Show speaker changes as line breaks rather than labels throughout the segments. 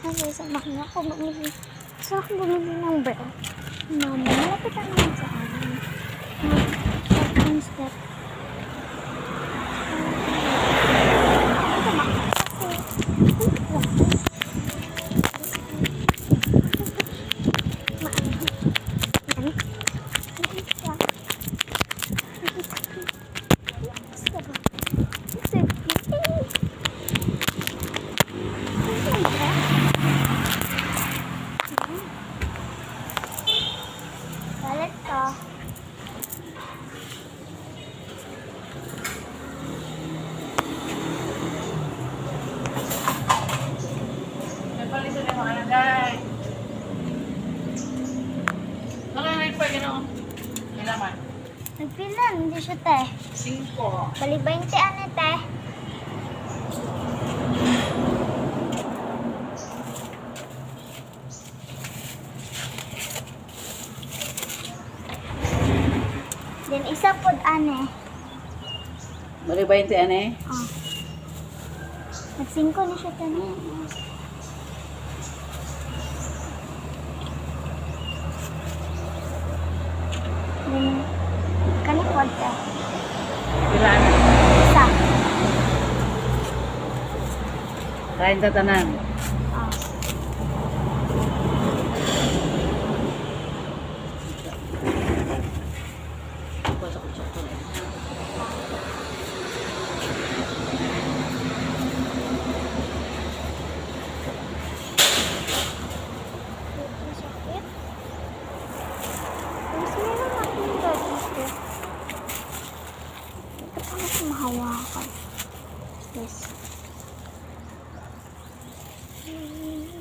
Kasi samahan ako bumili. Gusto ako bumili ng bread. Mama, malapit na naman sa amin. Second step. Ito na. Balik ka.
Nagpalitan yung mga alagay. Nakangayad pa gano'n. Kailangan.
Nagpilan, hindi siya te.
5.
Balik 20 ano te. Then isa pod ane.
Bali 20 ane?
Oh. Nag-5 na siya tani. Then kani pod te.
Ilan?
Isa.
Kain sa tanan.
Oh. Sakit. Mas meron akong dito. Ito pa mas mahawakan. Yes.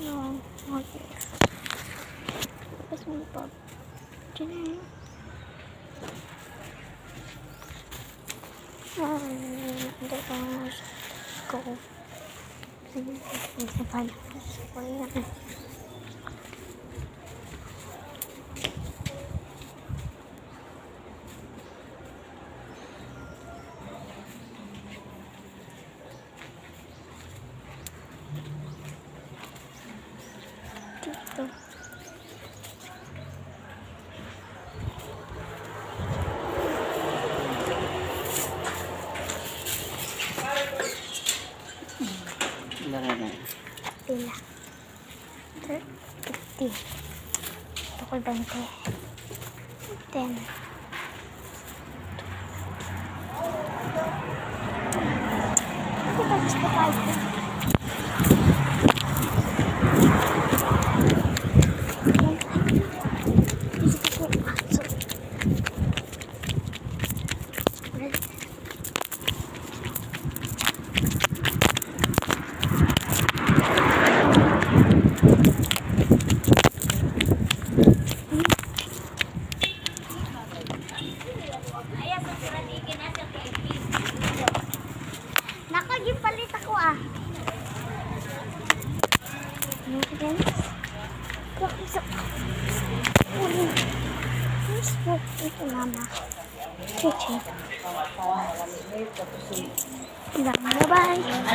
No. Okay. Tapos mo pa. Diyan na yun. Hindi ko go. Isa pa na. Dito. Pila. 50. Tukol 20. 10. Ito ba gusto tayo? Nakagipalit ako ah. Ito mama. Chichi. Bye-bye.